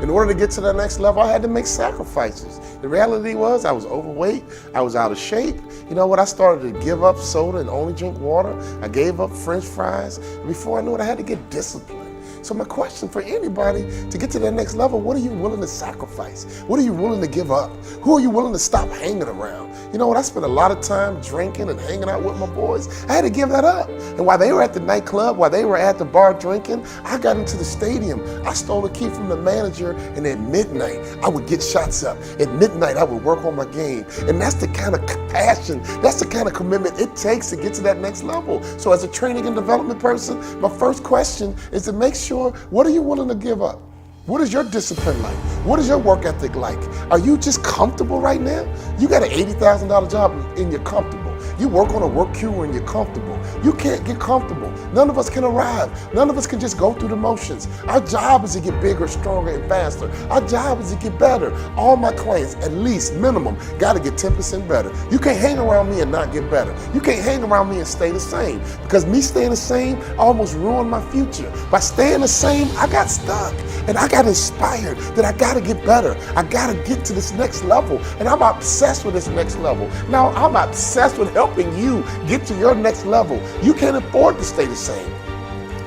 In order to get to the next level, I had to make sacrifices. The reality was I was overweight, I was out of shape. You know what, I started to give up soda and only drink water. I gave up French fries. Before I knew it, I had to get disciplined. So my question for anybody, to get to that next level, what are you willing to sacrifice? What are you willing to give up? Who are you willing to stop hanging around? You know what, I spent a lot of time drinking and hanging out with my boys. I had to give that up. And while they were at the nightclub, while they were at the bar drinking, I got into the stadium. I stole a key from the manager, and at midnight, I would get shots up. At midnight, I would work on my game. And that's the kind of passion, that's the kind of commitment it takes to get to that next level. So as a training and development person, my first question is to make sure, what are you willing to give up? What is your discipline like? What is your work ethic like? Are you just comfortable right now? You got an $80,000 job and you're comfortable. You work on a work queue and you're comfortable. You can't get comfortable. None of us can arrive. None of us can just go through the motions. Our job is to get bigger, stronger, and faster. Our job is to get better. All my clients, at least minimum, got to get 10% better. You can't hang around me and not get better. You can't hang around me and stay the same, because me staying the same almost ruined my future. By staying the same, I got stuck and I got inspired that I got to get better. I got to get to this next level, and I'm obsessed with this next level. Now I'm obsessed with helping you get to your next level. You can't afford to stay the same.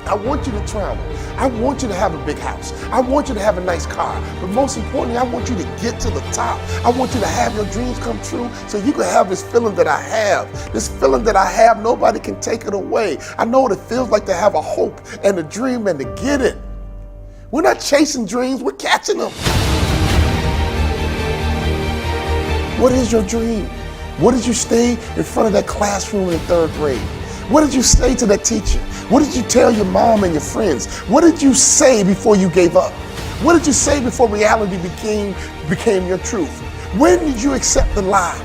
I want you to travel. I want you to have a big house. I want you to have a nice car. But most importantly, I want you to get to the top. I want you to have your dreams come true so you can have this feeling that I have. This feeling that I have, nobody can take it away. I know what it feels like to have a hope and a dream and to get it. We're not chasing dreams, we're catching them. What is your dream? What did you stay in front of that classroom in 3rd grade? What did you say to that teacher? What did you tell your mom and your friends? What did you say before you gave up? What did you say before reality became your truth? When did you accept the lie?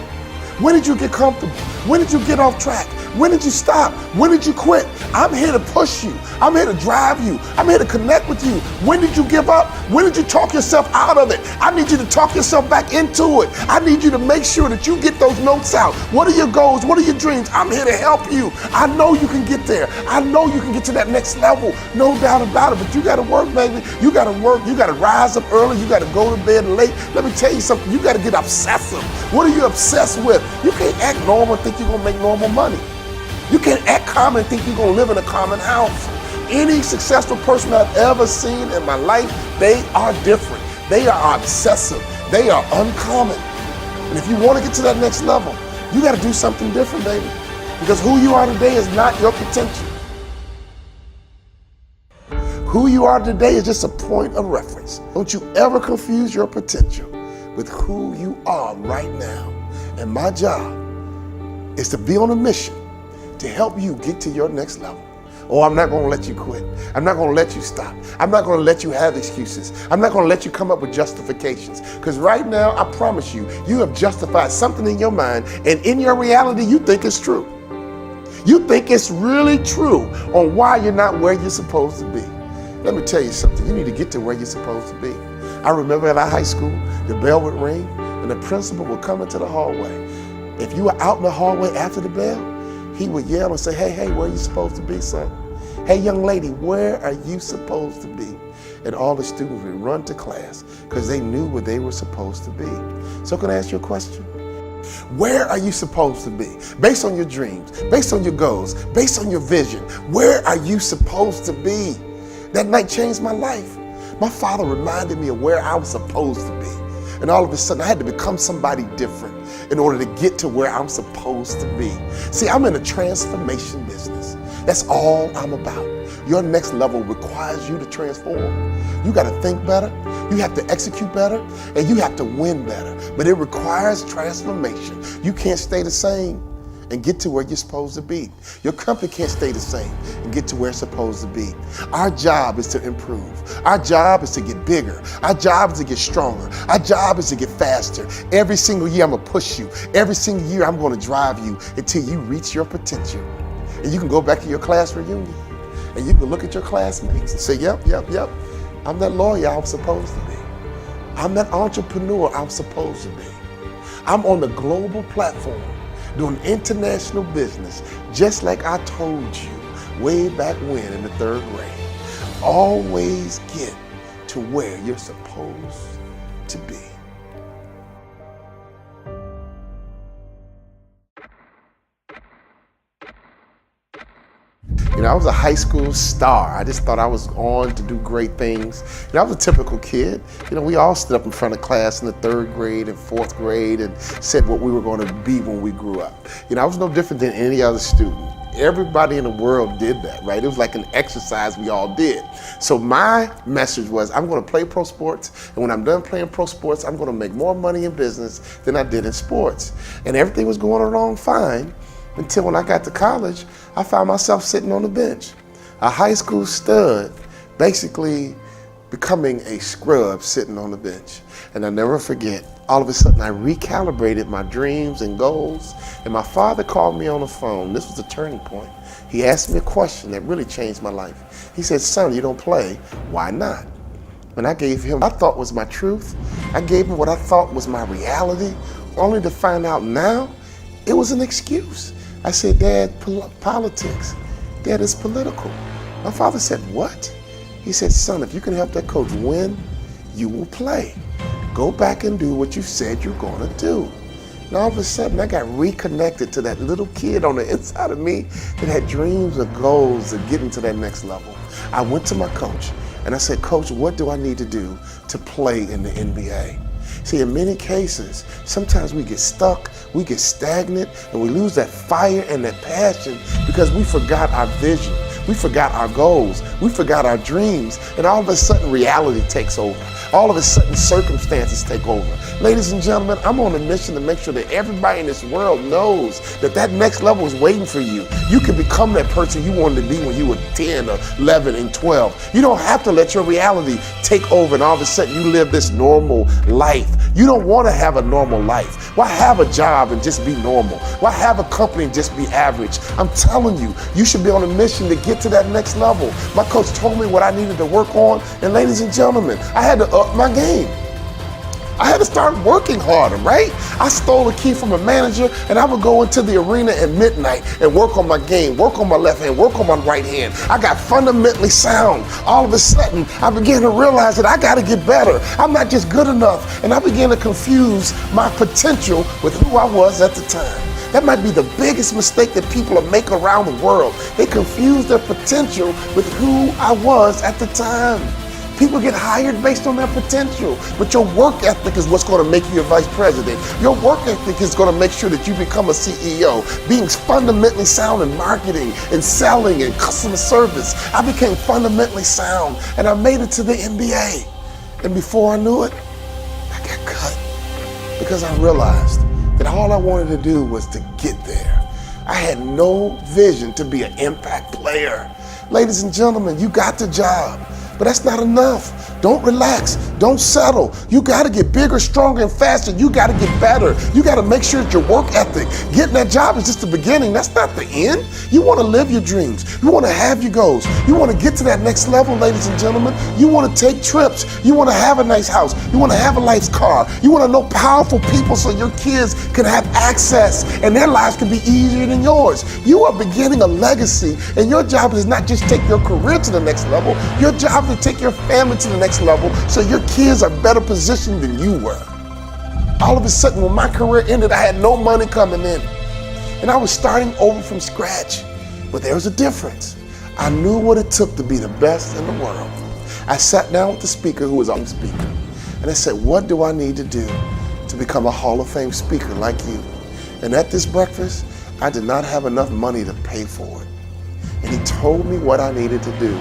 When did you get comfortable? When did you get off track? When did you stop? When did you quit? I'm here to push you. I'm here to drive you. I'm here to connect with you. When did you give up? When did you talk yourself out of it? I need you to talk yourself back into it. I need you to make sure that you get those notes out. What are your goals? What are your dreams? I'm here to help you. I know you can get there. I know you can get to that next level. No doubt about it. But you got to work, baby. You got to work. You got to rise up early. You got to go to bed late. Let me tell you something. You got to get obsessive. What are you obsessed with? You can't act normal and think you're going to make normal money. You can't act common and think you're going to live in a common house. Any successful person I've ever seen in my life, they are different. They are obsessive. They are uncommon. And if you want to get to that next level, you got to do something different, baby. Because who you are today is not your potential. Who you are today is just a point of reference. Don't you ever confuse your potential with who you are right now. And my job is to be on a mission to help you get to your next level. Oh, I'm not going to let you quit. I'm not going to let you stop. I'm not going to let you have excuses. I'm not going to let you come up with justifications. Because right now, I promise you, you have justified something in your mind, and in your reality, you think it's true. You think it's really true on why you're not where you're supposed to be. Let me tell you something. You need to get to where you're supposed to be. I remember at our high school, the bell would ring, and the principal would come into the hallway. If you were out in the hallway after the bell, he would yell and say, hey, where are you supposed to be, son? Hey, young lady, where are you supposed to be? And all the students would run to class because they knew where they were supposed to be. So can I ask you a question? Where are you supposed to be? Based on your dreams, based on your goals, based on your vision, where are you supposed to be? That night changed my life. My father reminded me of where I was supposed to be. And all of a sudden, I had to become somebody different in order to get to where I'm supposed to be. See, I'm in a transformation business. That's all I'm about. Your next level requires you to transform. You got to think better, you have to execute better, and you have to win better. But it requires transformation. You can't stay the same and get to where you're supposed to be. Your company can't stay the same and get to where it's supposed to be. Our job is to improve. Our job is to get bigger. Our job is to get stronger. Our job is to get faster. Every single year I'm gonna push you. Every single year I'm gonna drive you until you reach your potential. And you can go back to your class reunion and you can look at your classmates and say, yep, I'm that lawyer I was supposed to be. I'm that entrepreneur I'm supposed to be. I'm on the global platform doing international business, just like I told you way back when in the 3rd grade. Always get to where you're supposed to be. You know, I was a high school star. I just thought I was on to do great things. You know, I was a typical kid. You know, we all stood up in front of class in the 3rd grade and 4th grade and said what we were going to be when we grew up. You know, I was no different than any other student. Everybody in the world did that, right? It was like an exercise we all did. So my message was, I'm going to play pro sports, and when I'm done playing pro sports, I'm going to make more money in business than I did in sports. And everything was going along fine until when I got to college, I found myself sitting on the bench. A high school stud, basically becoming a scrub sitting on the bench. And I'll never forget, all of a sudden I recalibrated my dreams and goals, and my father called me on the phone. This was a turning point. He asked me a question that really changed my life. He said, son, you don't play, why not? And I gave him what I thought was my truth. I gave him what I thought was my reality, only to find out now it was an excuse. I said, Dad, politics. Dad, it's political. My father said, what? He said, son, if you can help that coach win, you will play. Go back and do what you said you're going to do. And all of a sudden, I got reconnected to that little kid on the inside of me that had dreams and goals of getting to that next level. I went to my coach and I said, Coach, what do I need to do to play in the NBA? See, in many cases, sometimes we get stuck, we get stagnant, and we lose that fire and that passion because we forgot our vision. We forgot our goals. We forgot our dreams. And all of a sudden, reality takes over. All of a sudden, circumstances take over. Ladies and gentlemen, I'm on a mission to make sure that everybody in this world knows that that next level is waiting for you. You can become that person you wanted to be when you were 10 or 11 and 12. You don't have to let your reality take over and all of a sudden you live this normal life. You don't want to have a normal life. Why have a job and just be normal? Why have a company and just be average? I'm telling you, you should be on a mission to get to that next level. My coach told me what I needed to work on, and ladies and gentlemen, I had to up my game. I had to start working harder, right? I stole a key from a manager and I would go into the arena at midnight and work on my game, work on my left hand, work on my right hand. I got fundamentally sound. All of a sudden, I began to realize that I got to get better. I'm not just good enough. And I began to confuse my potential with who I was at the time. That might be the biggest mistake that people make around the world. They confuse their potential with who I was at the time. People get hired based on their potential, but your work ethic is what's going to make you a vice president. Your work ethic is going to make sure that you become a CEO. Being fundamentally sound in marketing and selling and customer service, I became fundamentally sound and I made it to the NBA. And before I knew it, I got cut because I realized that all I wanted to do was to get there. I had no vision to be an impact player. Ladies and gentlemen, you got the job. But that's not enough. Don't relax. Don't settle. You got to get bigger, stronger, and faster. You got to get better. You got to make sure that your work ethic, getting that job is just the beginning. That's not the end. You want to live your dreams. You want to have your goals. You want to get to that next level, ladies and gentlemen. You want to take trips. You want to have a nice house. You want to have a nice car. You want to know powerful people so your kids can have access and their lives can be easier than yours. You are beginning a legacy, and your job is not just take your career to the next level. Your job is to take your family to the next level so your kids are better positioned than you were. All of a sudden, when my career ended, I had no money coming in. And I was starting over from scratch. But there was a difference. I knew what it took to be the best in the world. I sat down with the speaker who was on speaker. And I said, what do I need to do to become a Hall of Fame speaker like you? And at this breakfast, I did not have enough money to pay for it. And he told me what I needed to do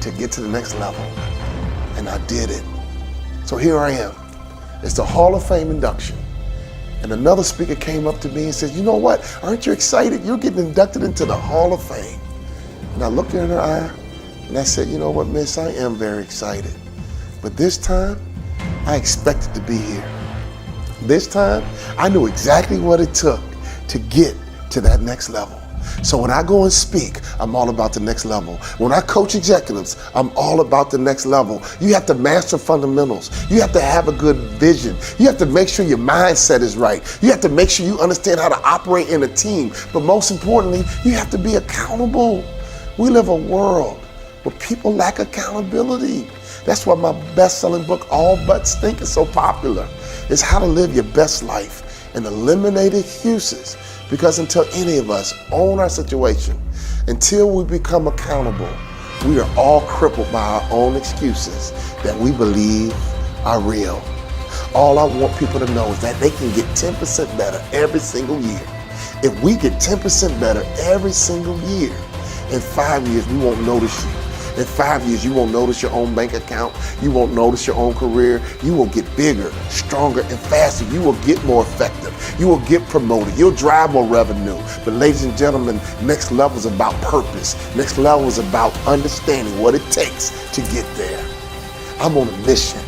to get to the next level, and I did it. So here I am. It's the Hall of Fame induction. And another speaker came up to me and said, you know what, aren't you excited? You're getting inducted into the Hall of Fame. And I looked in her eye and I said, you know what, miss, I am very excited. But this time, I expected to be here. This time, I knew exactly what it took to get to that next level. So when I go and speak, I'm all about the next level. When I coach executives, I'm all about the next level. You have to master fundamentals. You have to have a good vision. You have to make sure your mindset is right. You have to make sure you understand how to operate in a team. But most importantly, you have to be accountable. We live a world where people lack accountability. That's why my best-selling book, All But Stink, is so popular. It's how to live your best life and eliminate excuses. Because until any of us own our situation, until we become accountable, we are all crippled by our own excuses that we believe are real. All I want people to know is that they can get 10% better every single year. If we get 10% better every single year, in 5 years, we won't notice you. In 5 years, you won't notice your own bank account. You won't notice your own career. You will get bigger, stronger, and faster. You will get more effective. You will get promoted. You'll drive more revenue. But ladies and gentlemen, next level is about purpose. Next level is about understanding what it takes to get there. I'm on a mission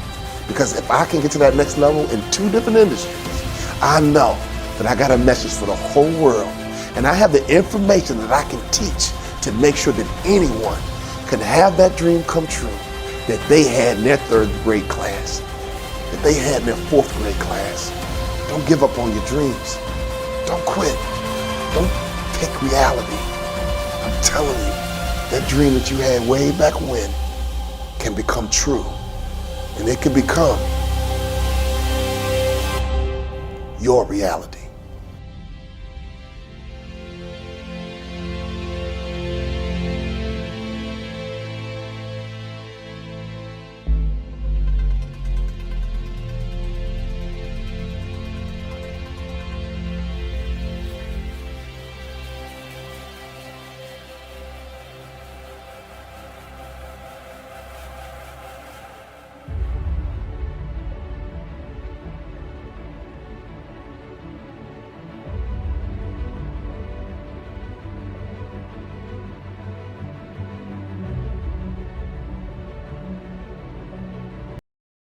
because if I can get to that next level in 2 different industries, I know that I got a message for the whole world. And I have the information that I can teach to make sure that anyone can have that dream come true that they had in their 3rd grade class, that they had in their 4th grade class. Don't give up on your dreams. Don't quit. Don't take reality. I'm telling you, that dream that you had way back when can become true. And it can become your reality.